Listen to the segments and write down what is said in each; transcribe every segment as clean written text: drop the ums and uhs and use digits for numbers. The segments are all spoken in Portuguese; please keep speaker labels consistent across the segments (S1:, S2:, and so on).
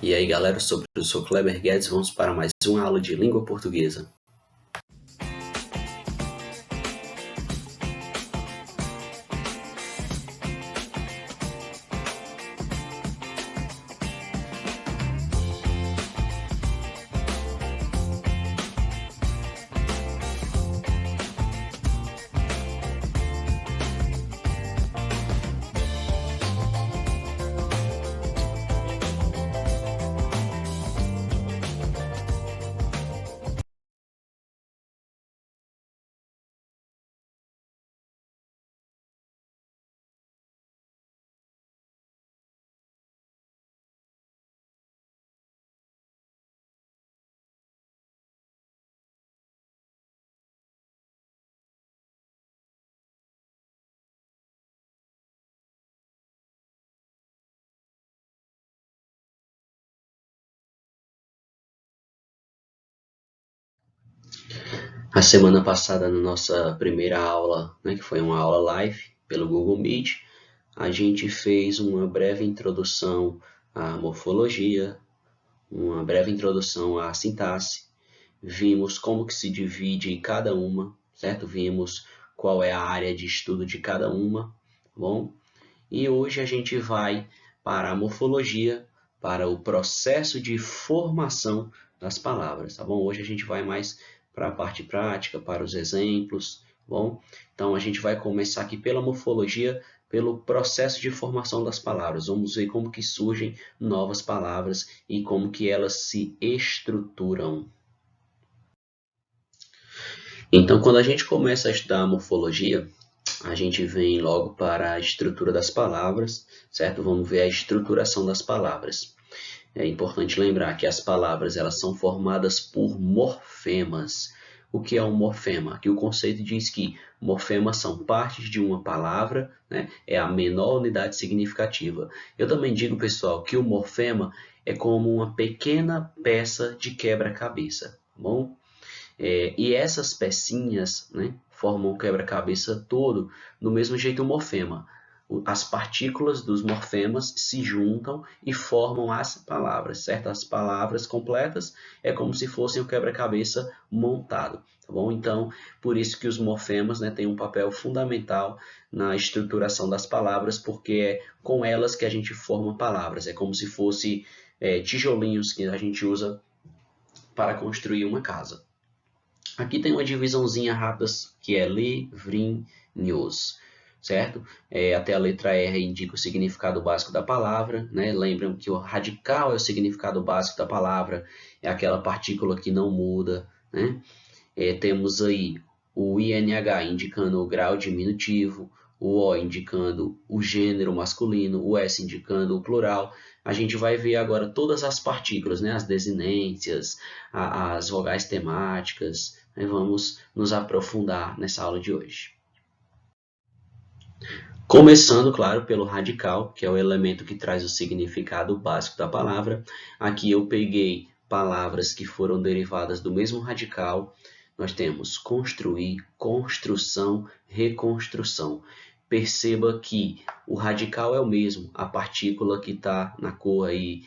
S1: E aí galera, eu sou Kleber Guedes, vamos para mais uma aula de língua portuguesa. A semana passada, na nossa primeira aula, que foi uma aula live pelo Google Meet, a gente fez uma breve introdução à morfologia, uma breve introdução à sintaxe, vimos como que se divide cada uma, certo? Vimos qual é a área de estudo de cada uma, tá bom? E hoje a gente vai para a morfologia, para o processo de formação das palavras, tá bom? Hoje a gente vai mais para a parte prática, para os exemplos, tá bom? Então a gente vai começar aqui pela morfologia, pelo processo de formação das palavras. Vamos ver como que surgem novas palavras e como que elas se estruturam. Então, quando a gente começa a estudar a morfologia, a gente vem logo para a estrutura das palavras, certo? Vamos ver a estruturação das palavras. É importante lembrar que as palavras elas são formadas por morfemas. O que é um morfema? Aqui o conceito diz que morfemas são partes de uma palavra, né? É a menor unidade significativa. Eu também digo, pessoal, que o morfema é como uma pequena peça de quebra-cabeça, tá bom? E essas pecinhas, né, formam o quebra-cabeça todo, do mesmo jeito o morfema. As partículas dos morfemas se juntam e formam as palavras, certo? As palavras completas é como se fossem o quebra-cabeça montado, tá bom? Então, por isso que os morfemas, né, têm um papel fundamental na estruturação das palavras, porque é com elas que a gente forma palavras. É como se fosse tijolinhos que a gente usa para construir uma casa. Aqui tem uma divisãozinha rápida que é livrinhos, certo? Até a letra R indica o significado básico da palavra, né? Lembram que o radical é o significado básico da palavra, é aquela partícula que não muda, né? Temos aí o INH indicando o grau diminutivo, o O indicando o gênero masculino, o S indicando o plural. A gente vai ver agora todas as partículas, né? As desinências, as vogais temáticas. Né? Vamos nos aprofundar nessa aula de hoje. Começando, claro, pelo radical, que é o elemento que traz o significado básico da palavra. Aqui eu peguei palavras que foram derivadas do mesmo radical. Nós temos construir, construção, reconstrução. Perceba que o radical é o mesmo, a partícula que está na cor aí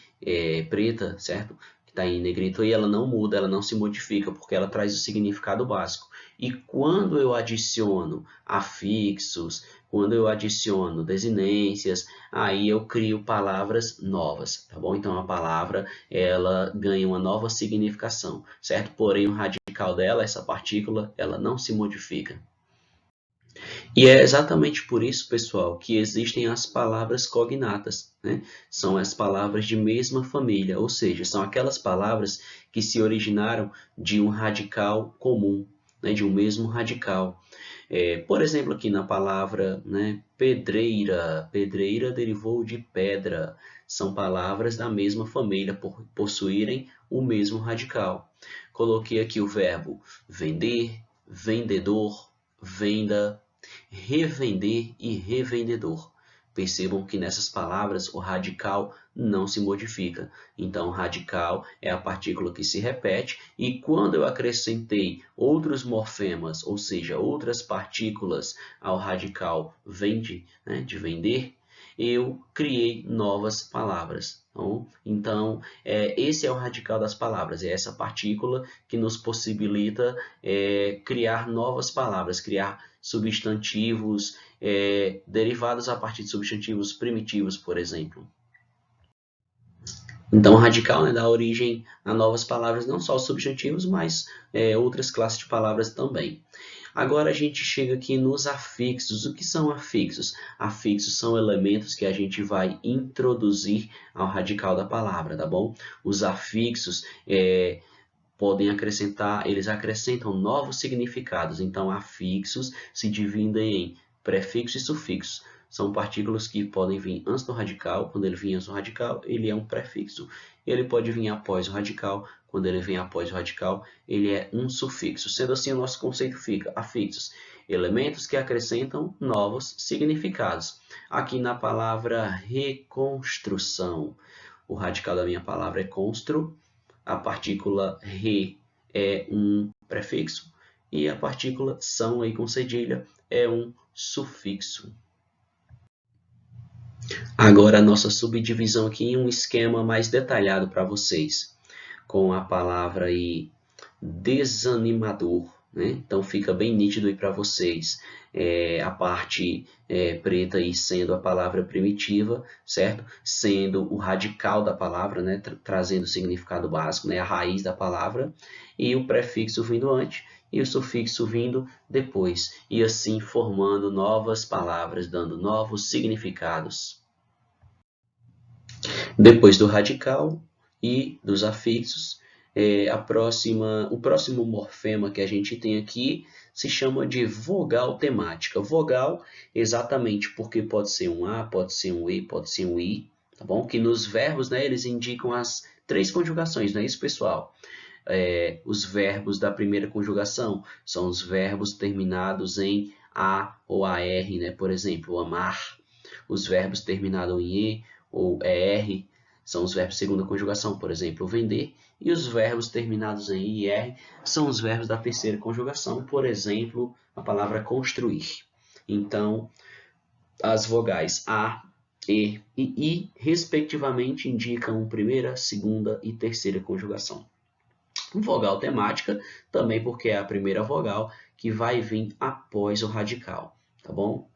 S1: preta, certo? Que está em negrito aí, ela não muda, ela não se modifica, porque ela traz o significado básico. E quando eu adiciono afixos, quando eu adiciono desinências, aí eu crio palavras novas, tá bom? Então a palavra ela ganha uma nova significação, certo? Porém o radical dela, essa partícula, ela não se modifica. E é exatamente por isso, pessoal, que existem as palavras cognatas, né? São as palavras de mesma família, ou seja, são aquelas palavras que se originaram de um radical comum, né? De um mesmo radical. Por exemplo, aqui na palavra, né, pedreira, pedreira derivou de pedra. São palavras da mesma família, por possuírem o mesmo radical. Coloquei aqui o verbo vender, vendedor, venda, revender e revendedor. Percebam que nessas palavras o radical não se modifica. Então, radical é a partícula que se repete e quando eu acrescentei outros morfemas, ou seja, outras partículas ao radical vende, né, de vender, eu criei novas palavras. Então, esse é o radical das palavras, é essa partícula que nos possibilita criar novas palavras, criar substantivos derivados a partir de substantivos primitivos, por exemplo. Então, o radical, né, dá origem a novas palavras, não só os substantivos, mas outras classes de palavras também. Agora a gente chega aqui nos afixos. O que são afixos? Afixos são elementos que a gente vai introduzir ao radical da palavra, tá bom? Os afixos podem acrescentar, eles acrescentam novos significados. Então, afixos se dividem em prefixos e sufixos. São partículas que podem vir antes do radical. Quando ele vem antes do radical, ele é um prefixo. Ele pode vir após o radical. Quando ele vem após o radical, ele é um sufixo. Sendo assim, o nosso conceito fica afixos, elementos que acrescentam novos significados. Aqui na palavra reconstrução, o radical da minha palavra é constru. A partícula re é um prefixo e a partícula são aí com cedilha é um sufixo. Agora a nossa subdivisão aqui em um esquema mais detalhado para vocês, com a palavra aí desanimador, né? Então fica bem nítido aí para vocês a parte preta aí sendo a palavra primitiva, certo? Sendo o radical da palavra, né? Trazendo o significado básico, né? A raiz da palavra, e o prefixo vindo antes e o sufixo vindo depois, e assim formando novas palavras, dando novos significados. Depois do radical e dos afixos, o próximo morfema que a gente tem aqui se chama de vogal temática. Vogal, exatamente porque pode ser um A, pode ser um E, pode ser um I, tá bom? Que nos verbos, né, eles indicam as 3 conjugações, não é isso, pessoal? Os verbos da primeira conjugação são os verbos terminados em A ou AR, né? Por exemplo, amar. Os verbos terminados em E ou ER são os verbos de segunda conjugação, por exemplo, vender. E os verbos terminados em IR são os verbos da terceira conjugação, por exemplo, a palavra construir. Então, as vogais A, E e I, respectivamente, indicam primeira, segunda e terceira conjugação. Vogal temática, também porque é a primeira vogal que vai vir após o radical, tá bom?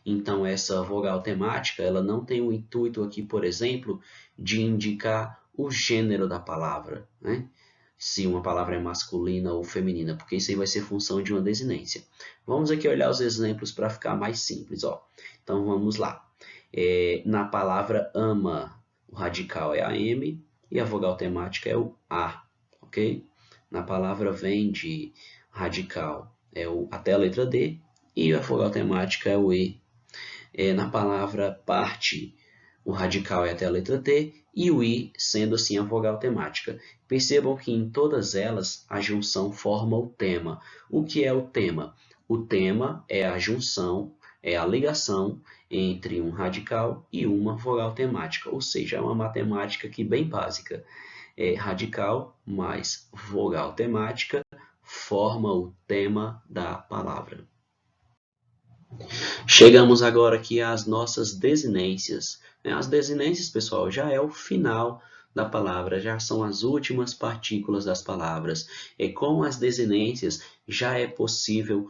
S1: Então, essa vogal temática, ela não tem o intuito aqui, por exemplo, de indicar o gênero da palavra, né? Se uma palavra é masculina ou feminina, porque isso aí vai ser função de uma desinência. Vamos aqui olhar os exemplos para ficar mais simples, ó. Então, vamos lá. Na palavra ama, o radical é a M e a vogal temática é o A, ok? Na palavra vende, radical é até a letra D e a vogal temática é o E. Na palavra parte, o radical é até a letra T e o I, sendo assim a vogal temática. Percebam que em todas elas a junção forma o tema. O que é o tema? O tema é a junção, é a ligação entre um radical e uma vogal temática, ou seja, é uma matemática aqui bem básica. Radical mais vogal temática forma o tema da palavra. Chegamos agora aqui às nossas desinências. As desinências, pessoal, já é o final da palavra, já são as últimas partículas das palavras. Com as desinências já é possível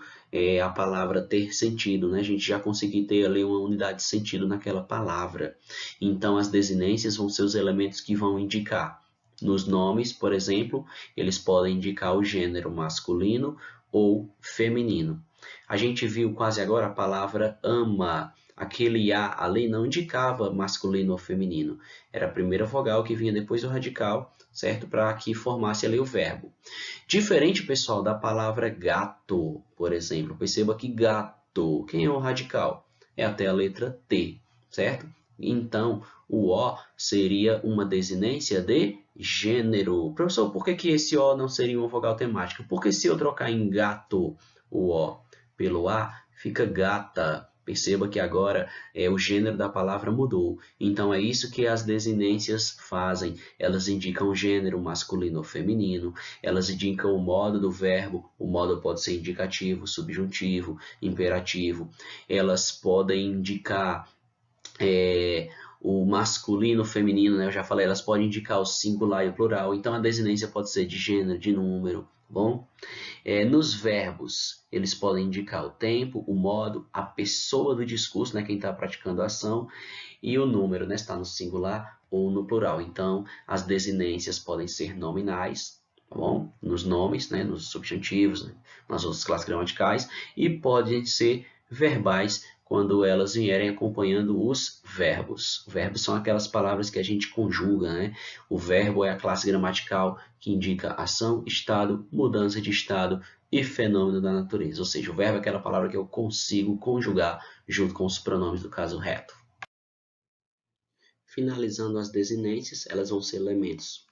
S1: a palavra ter sentido, né? A gente já conseguir ter ali uma unidade de sentido naquela palavra. Então, as desinências vão ser os elementos que vão indicar. Nos nomes, por exemplo, eles podem indicar o gênero masculino ou feminino. A gente viu quase agora a palavra ama. Aquele A ali não indicava masculino ou feminino. Era a primeira vogal que vinha depois do radical, certo? Para que formasse ali o verbo. Diferente, pessoal, da palavra gato, por exemplo. Perceba que gato, quem é o radical? É até a letra T, certo? Então, o O seria uma desinência de gênero. Professor, por que esse O não seria uma vogal temática? Porque se eu trocar em gato o O pelo A, fica gata. Perceba que agora o gênero da palavra mudou. Então, é isso que as desinências fazem. Elas indicam o gênero masculino ou feminino. Elas indicam o modo do verbo. O modo pode ser indicativo, subjuntivo, imperativo. Elas podem indicar o masculino, o feminino, né? Eu já falei, elas podem indicar o singular e o plural. Então, a desinência pode ser de gênero, de número, tá bom? Nos verbos, eles podem indicar o tempo, o modo, a pessoa do discurso, né? Quem está praticando a ação, e o número, né? Está no singular ou no plural. Então, as desinências podem ser nominais, tá bom? Nos nomes, né? Nos substantivos, né? Nas outras classes gramaticais, e podem ser verbais quando elas vierem acompanhando os verbos. Verbos são aquelas palavras que a gente conjuga, né? O verbo é a classe gramatical que indica ação, estado, mudança de estado e fenômeno da natureza. Ou seja, o verbo é aquela palavra que eu consigo conjugar junto com os pronomes do caso reto. Finalizando as desinências, elas vão ser elementos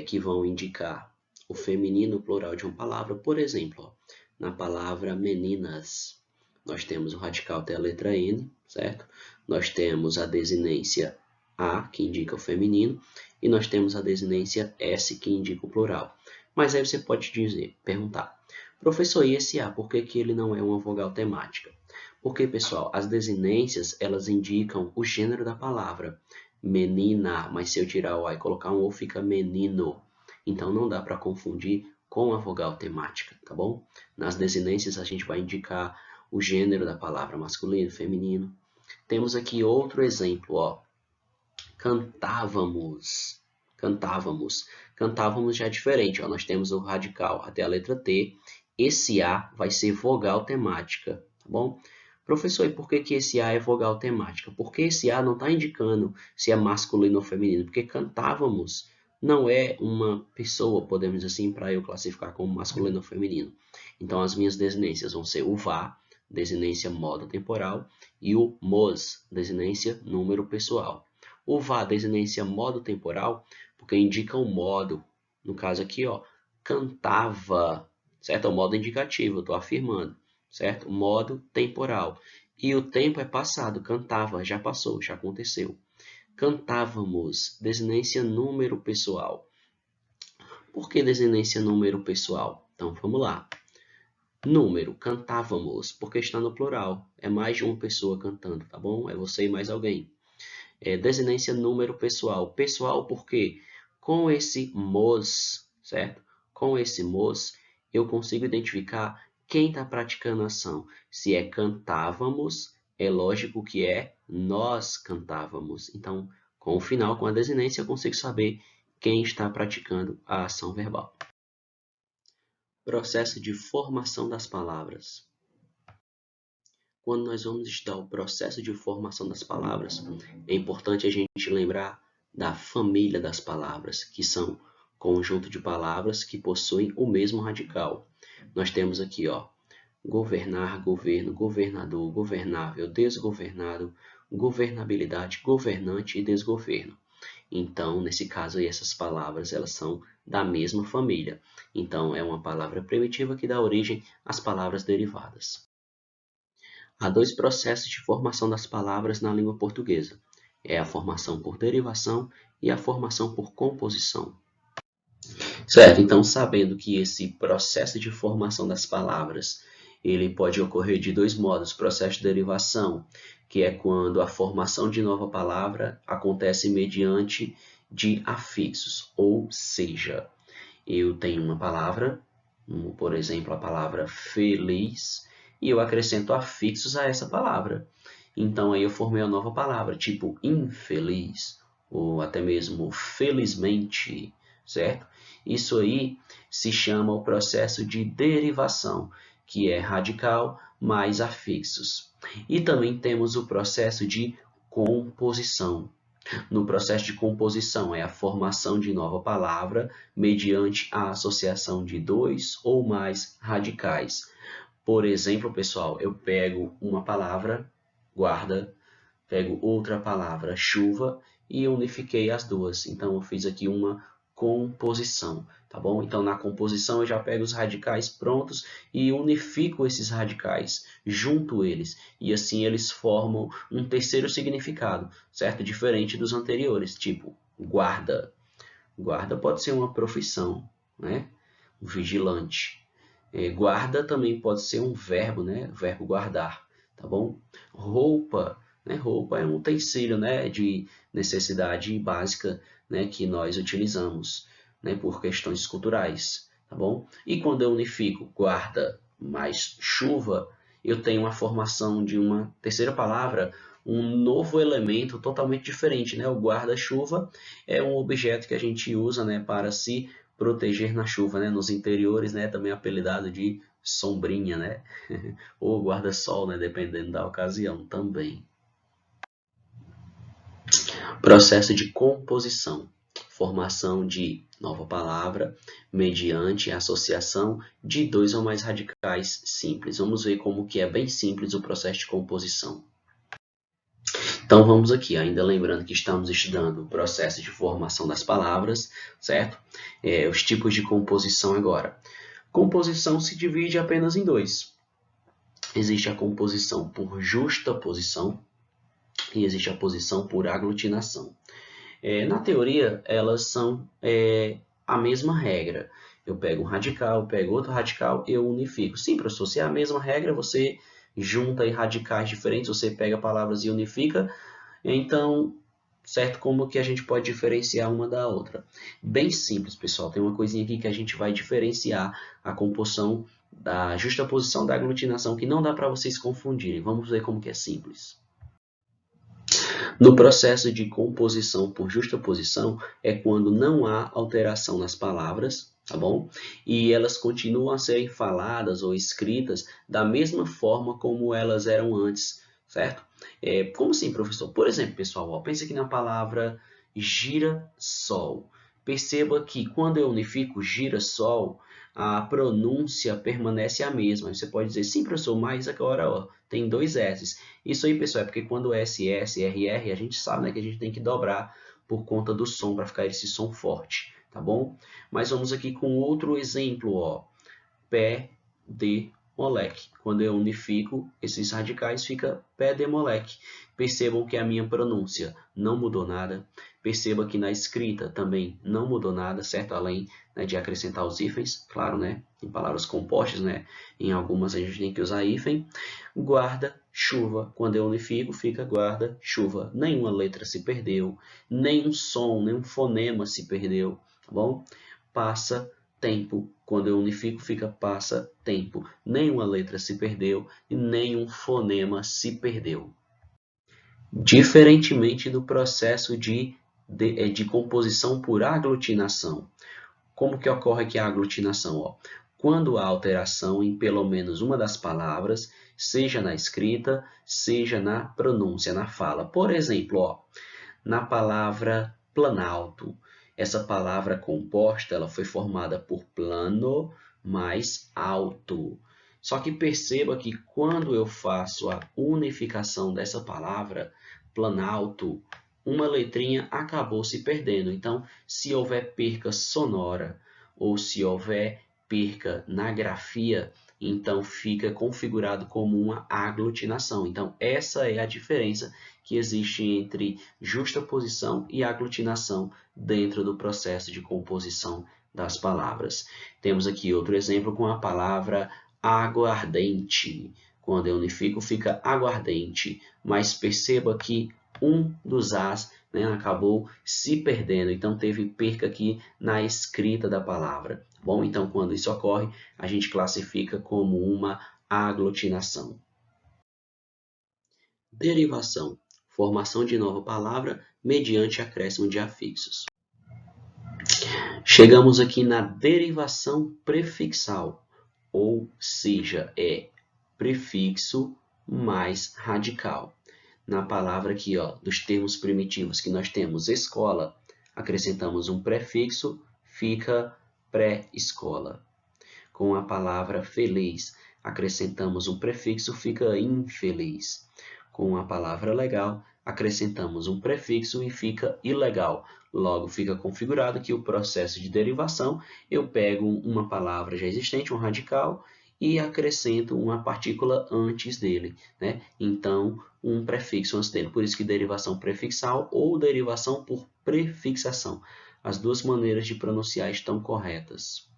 S1: que vão indicar o feminino plural de uma palavra. Por exemplo, ó, na palavra meninas, nós temos o radical até a letra N, certo? Nós temos a desinência A, que indica o feminino, e nós temos a desinência S, que indica o plural. Mas aí você pode perguntar, professor, e esse A, por que que ele não é uma vogal temática? Porque, pessoal, as desinências, elas indicam o gênero da palavra. Menina, mas se eu tirar o A e colocar um O, fica menino. Então, não dá para confundir com a vogal temática, tá bom? Nas desinências, a gente vai indicar o gênero da palavra, masculino, feminino. Temos aqui outro exemplo, ó. Cantávamos. Cantávamos. Cantávamos já é diferente, ó. Nós temos o radical até a letra T. Esse A vai ser vogal temática, tá bom? Professor, e por que que esse A é vogal temática? Porque esse A não está indicando se é masculino ou feminino, porque cantávamos não é uma pessoa, podemos dizer assim, para eu classificar como masculino ou feminino. Então, as minhas desinências vão ser o VA, desinência modo temporal, e o MOS, desinência número pessoal. O VA, desinência modo temporal, porque indica o modo. No caso aqui, ó, cantava, certo? É o modo indicativo, eu estou afirmando, certo? Modo temporal. E o tempo é passado, cantava, já passou, já aconteceu. Cantávamos, desinência número pessoal. Por que desinência número pessoal? Então, vamos lá. Número, cantávamos, porque está no plural. É mais de uma pessoa cantando, tá bom? É você e mais alguém. Desinência número pessoal. Pessoal porque com esse mos, certo? Com esse mos, eu consigo identificar quem está praticando a ação. Se é cantávamos, é lógico que é nós cantávamos. Então, com o final, com a desinência, eu consigo saber quem está praticando a ação verbal. Processo de formação das palavras. Quando nós vamos estudar o processo de formação das palavras, é importante a gente lembrar da família das palavras, que são conjunto de palavras que possuem o mesmo radical. Nós temos aqui, ó, governar, governo, governador, governável, desgovernado, governabilidade, governante e desgoverno. Então, nesse caso aí, essas palavras elas são da mesma família. Então, é uma palavra primitiva que dá origem às palavras derivadas. Há dois processos de formação das palavras na língua portuguesa. É a formação por derivação e a formação por composição. Certo, então sabendo que esse processo de formação das palavras, ele pode ocorrer de dois modos. Processo de derivação, que é quando a formação de nova palavra acontece mediante de afixos, ou seja, eu tenho uma palavra, por exemplo, a palavra feliz, e eu acrescento afixos a essa palavra. Então, aí eu formei uma nova palavra, tipo infeliz, ou até mesmo felizmente, certo? Isso aí se chama o processo de derivação, que é radical mais afixos. E também temos o processo de composição. No processo de composição, é a formação de nova palavra mediante a associação de dois ou mais radicais. Por exemplo, pessoal, eu pego uma palavra, guarda, pego outra palavra, chuva, e unifiquei as duas. Então, eu fiz aqui uma composição, tá bom? Então, na composição, eu já pego os radicais prontos e unifico esses radicais, junto eles, e assim eles formam um terceiro significado, certo? Diferente dos anteriores, tipo guarda. Guarda pode ser uma profissão, né? Um vigilante. Guarda também pode ser um verbo, né? Verbo guardar, tá bom? Roupa né? Roupa é um utensílio, né, de necessidade básica, né, que nós utilizamos, né, por questões culturais, tá bom? E quando eu unifico guarda mais chuva, eu tenho uma formação de uma terceira palavra, um novo elemento totalmente diferente, né? O guarda-chuva é um objeto que a gente usa, né, para se proteger na chuva, né? Nos interiores, né, também apelidado de sombrinha, né? Ou guarda-sol, né, dependendo da ocasião também. Processo de composição. Formação de nova palavra mediante associação de dois ou mais radicais simples. Vamos ver como que é bem simples o processo de composição. Então vamos aqui, ainda lembrando que estamos estudando o processo de formação das palavras, certo? Os tipos de composição agora. Composição se divide apenas em dois. Existe a composição por justaposição e existe a posição por aglutinação. Na teoria, elas são a mesma regra. Eu pego um radical, pego outro radical, eu unifico. Sim, professor, se é a mesma regra, você junta radicais diferentes, você pega palavras e unifica. Então, certo, como que a gente pode diferenciar uma da outra? Bem simples, pessoal. Tem uma coisinha aqui que a gente vai diferenciar a composição da justaposição da aglutinação, que não dá para vocês confundirem. Vamos ver como que é simples. No processo de composição por justaposição é quando não há alteração nas palavras, tá bom? E elas continuam a serem faladas ou escritas da mesma forma como elas eram antes, certo? Como assim, professor? Por exemplo, pessoal, ó, pensa aqui na palavra girassol. Perceba que quando eu unifico girassol, a pronúncia permanece a mesma. Você pode dizer, sim, professor, mas agora ó, tem dois S's. Isso aí, pessoal, é porque quando S, S, R, R, a gente sabe, né, que a gente tem que dobrar por conta do som, para ficar esse som forte, tá bom? Mas vamos aqui com outro exemplo, ó. Pé de moleque. Quando eu unifico esses radicais, fica pé de moleque. Percebam que a minha pronúncia não mudou nada. Perceba que na escrita também não mudou nada, certo? Além, né, de acrescentar os hífens, claro, né? Em palavras compostas, né? Em algumas a gente tem que usar hífen. Guarda, chuva. Quando eu unifico, fica guarda, chuva. Nenhuma letra se perdeu, nenhum som, nenhum fonema se perdeu, tá bom? Passa, tempo. Quando eu unifico, fica passa, tempo. Nenhuma letra se perdeu e nenhum fonema se perdeu. Diferentemente do processo de composição por aglutinação. Como que ocorre aqui a aglutinação? Ó? Quando há alteração em pelo menos uma das palavras, seja na escrita, seja na pronúncia, na fala. Por exemplo, ó, na palavra planalto, essa palavra composta ela foi formada por plano mais alto. Só que perceba que quando eu faço a unificação dessa palavra, planalto, uma letrinha acabou se perdendo. Então, se houver perca sonora ou se houver perca na grafia, então fica configurado como uma aglutinação. Então, essa é a diferença que existe entre justaposição e aglutinação dentro do processo de composição das palavras. Temos aqui outro exemplo com a palavra aguardente. Quando eu unifico, fica aguardente, mas perceba que um dos As, né, acabou se perdendo, então teve perca aqui na escrita da palavra. Bom, então quando isso ocorre, a gente classifica como uma aglutinação. Derivação. Formação de nova palavra mediante acréscimo de afixos. Chegamos aqui na derivação prefixal, ou seja, é prefixo mais radical. Na palavra aqui, ó, dos termos primitivos que nós temos escola, acrescentamos um prefixo, fica pré-escola. Com a palavra feliz, acrescentamos um prefixo, fica infeliz. Com a palavra legal, acrescentamos um prefixo e fica ilegal. Logo, fica configurado que o processo de derivação, eu pego uma palavra já existente, um radical, e acrescento uma partícula antes dele, né? Então, um prefixo antes dele. Por isso que derivação prefixal ou derivação por prefixação. As duas maneiras de pronunciar estão corretas.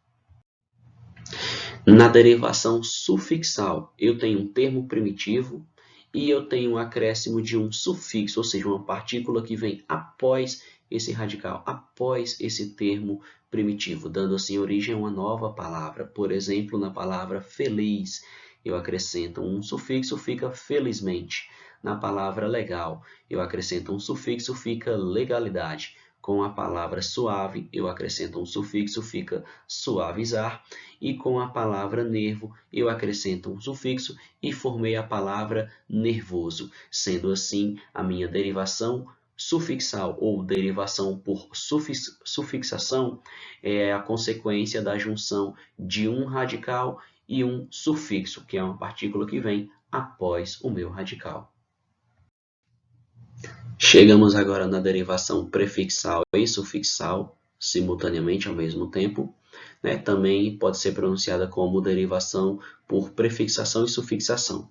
S1: Na derivação sufixal, eu tenho um termo primitivo e eu tenho um acréscimo de um sufixo, ou seja, uma partícula que vem após esse radical, após esse termo primitivo, dando assim origem a uma nova palavra. Por exemplo, na palavra feliz, eu acrescento um sufixo, fica felizmente. Na palavra legal, eu acrescento um sufixo, fica legalidade. Com a palavra suave, eu acrescento um sufixo, fica suavizar. E com a palavra nervo, eu acrescento um sufixo e formei a palavra nervoso. Sendo assim, a minha derivação sufixal ou derivação por sufixação é a consequência da junção de um radical e um sufixo, que é uma partícula que vem após o meu radical. Chegamos agora na derivação prefixal e sufixal, simultaneamente ao mesmo tempo. Né? Também pode ser pronunciada como derivação por prefixação e sufixação.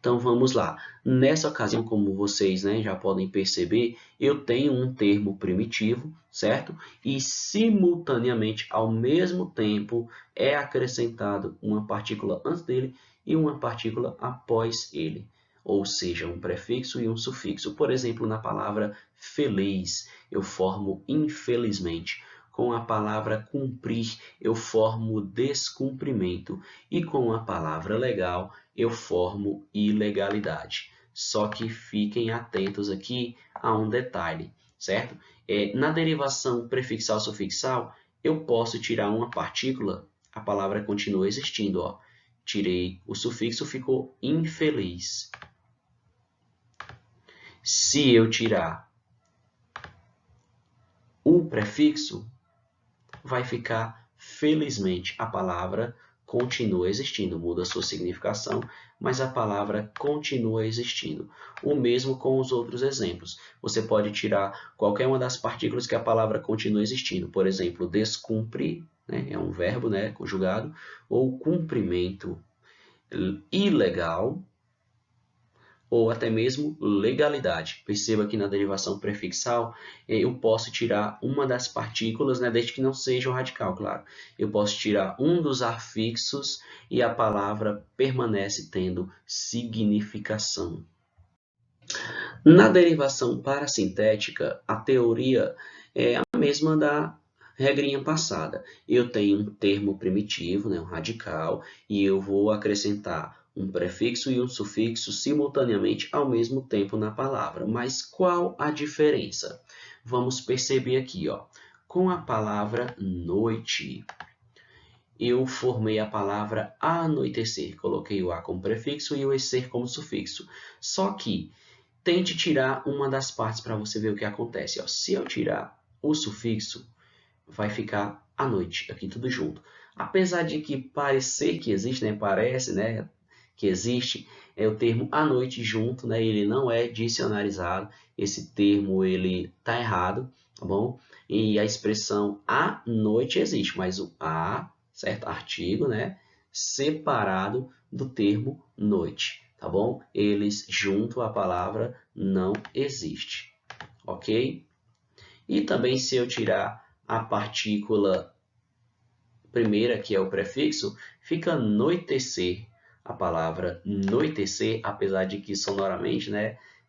S1: Então vamos lá. Nessa ocasião, como vocês já podem perceber, eu tenho um termo primitivo, certo? E simultaneamente, ao mesmo tempo, é acrescentado uma partícula antes dele e uma partícula após ele. Ou seja, um prefixo e um sufixo. Por exemplo, na palavra feliz, eu formo infelizmente. Com a palavra cumprir, eu formo descumprimento. E com a palavra legal, eu formo ilegalidade. Só que fiquem atentos aqui a um detalhe, certo? Na derivação prefixal-sufixal, eu posso tirar uma partícula, a palavra continua existindo. Ó. Tirei o sufixo, ficou infeliz. Se eu tirar o prefixo, vai ficar felizmente. A palavra continua existindo, muda a sua significação, mas a palavra continua existindo. O mesmo com os outros exemplos. Você pode tirar qualquer uma das partículas que a palavra continua existindo. Por exemplo, descumprir, é um verbo conjugado, ou cumprimento ilegal, ou até mesmo legalidade. Perceba que na derivação prefixal eu posso tirar uma das partículas, desde que não seja o radical, claro. Eu posso tirar um dos afixos e a palavra permanece tendo significação. Na derivação parasintética, a teoria é a mesma da regrinha passada. Eu tenho um termo primitivo, um radical, e eu vou acrescentar um prefixo e um sufixo simultaneamente ao mesmo tempo na palavra. Mas qual a diferença? Vamos perceber aqui, ó. Com a palavra noite, eu formei a palavra anoitecer. Coloquei o a como prefixo e o ecer como sufixo. Só que tente tirar uma das partes para você ver o que acontece. Ó. Se eu tirar o sufixo, vai ficar à noite, aqui tudo junto. Apesar de que parecer que existe, parece que existe, o termo à noite junto, ele não é dicionarizado. Esse termo ele tá errado, tá bom? E a expressão à noite existe, mas o a, certo? Artigo, separado do termo noite, tá bom? Eles junto à palavra não existe, ok? E também se eu tirar a partícula primeira, que é o prefixo, fica anoitecer. A palavra anoitecer, apesar de que sonoramente,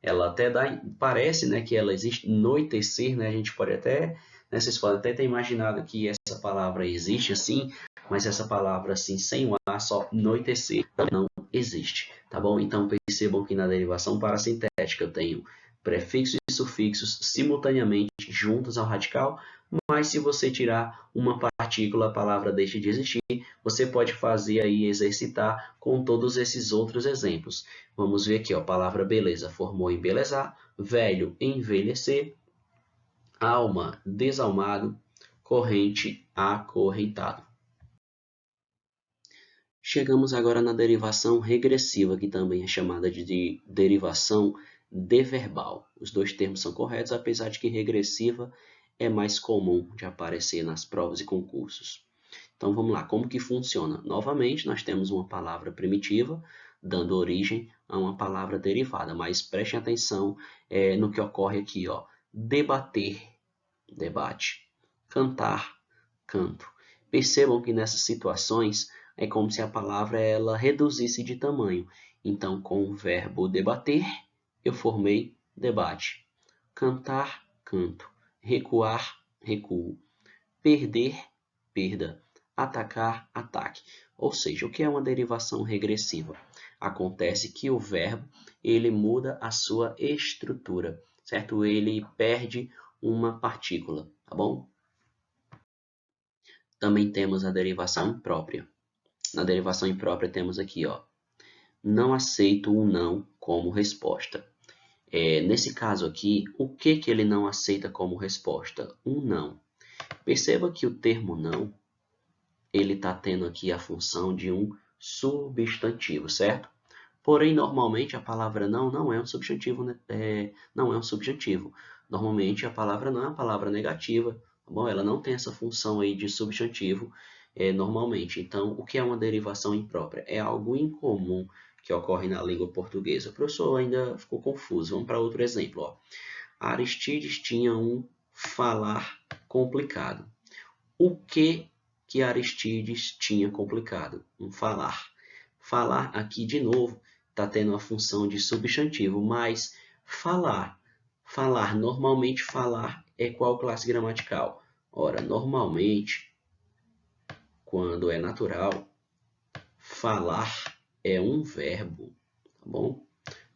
S1: ela até parece, que ela existe, anoitecer, a gente pode até, vocês podem até ter imaginado que essa palavra existe assim, mas essa palavra assim, sem o A, só anoitecer, não existe, tá bom? Então percebam que na derivação parasintética eu tenho prefixos e sufixos simultaneamente juntos ao radical, mas se você tirar uma partícula, a palavra deixa de existir. Você pode fazer aí, exercitar com todos esses outros exemplos. Vamos ver aqui, ó, a palavra beleza formou embelezar, velho, envelhecer, alma, desalmado, corrente, acorrentado. Chegamos agora na derivação regressiva, que também é chamada de derivação deverbal. Os dois termos são corretos, apesar de que regressiva é mais comum de aparecer nas provas e concursos. Então vamos lá, como que funciona? Novamente, nós temos uma palavra primitiva, dando origem a uma palavra derivada, mas prestem atenção no que ocorre aqui, ó. Debater, debate, cantar, canto. Percebam que nessas situações é como se a palavra ela reduzisse de tamanho. Então, com o verbo debater, eu formei debate. Cantar, canto. Recuar, recuo. Perder, perda. Atacar, ataque. Ou seja, o que é uma derivação regressiva? Acontece que o verbo ele muda a sua estrutura, certo? Ele perde uma partícula, tá bom? Também temos a derivação imprópria. Na derivação imprópria temos aqui, ó, não aceito um não como resposta. Nesse caso aqui, o que ele não aceita como resposta? Um não. Perceba que o termo não, ele está tendo aqui a função de um substantivo, certo? Porém, normalmente a palavra não é um substantivo, né? Não é um substantivo. Normalmente a palavra não é uma palavra negativa, tá bom? Ela não tem essa função aí de substantivo, normalmente. Então, o que é uma derivação imprópria? É algo incomum que ocorre na língua portuguesa. O professor ainda ficou confuso. Vamos para outro exemplo, ó. Aristides tinha um falar complicado. O que Aristides tinha complicado? Um falar. Falar aqui de novo está tendo a função de substantivo, mas falar, normalmente falar é qual classe gramatical? Ora, normalmente, quando é natural, falar é um verbo, tá bom?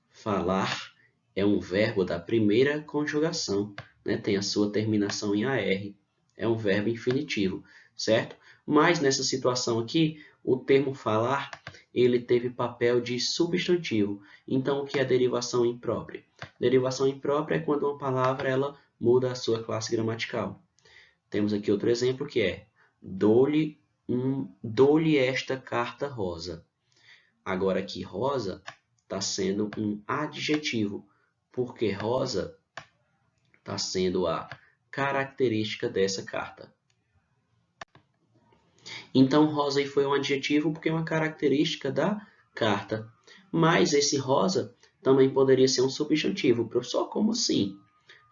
S1: Falar é um verbo da primeira conjugação, né? Tem a sua terminação em AR, é um verbo infinitivo, certo? Mas nessa situação aqui, o termo falar, ele teve papel de substantivo. Então, o que é derivação imprópria? Derivação imprópria é quando uma palavra ela muda a sua classe gramatical. Temos aqui outro exemplo que é dou-lhe esta carta rosa. Agora aqui rosa está sendo um adjetivo, porque rosa está sendo a característica dessa carta. Então, rosa aí foi um adjetivo porque é uma característica da carta. Mas esse rosa também poderia ser um substantivo. Professor, como assim?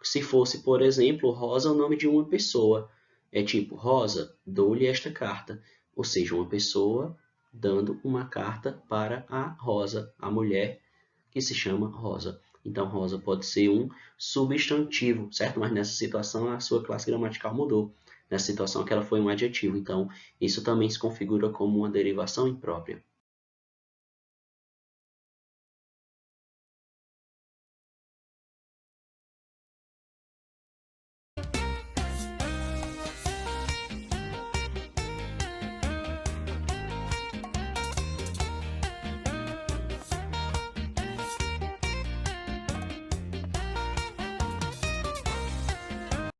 S1: Se fosse, por exemplo, rosa é o nome de uma pessoa. É tipo, Rosa, dou-lhe esta carta. Ou seja, uma pessoa dando uma carta para a Rosa, a mulher que se chama Rosa. Então, Rosa pode ser um substantivo, certo? Mas nessa situação a sua classe gramatical mudou. Nessa situação que ela foi um adjetivo. Então, isso também se configura como uma derivação imprópria.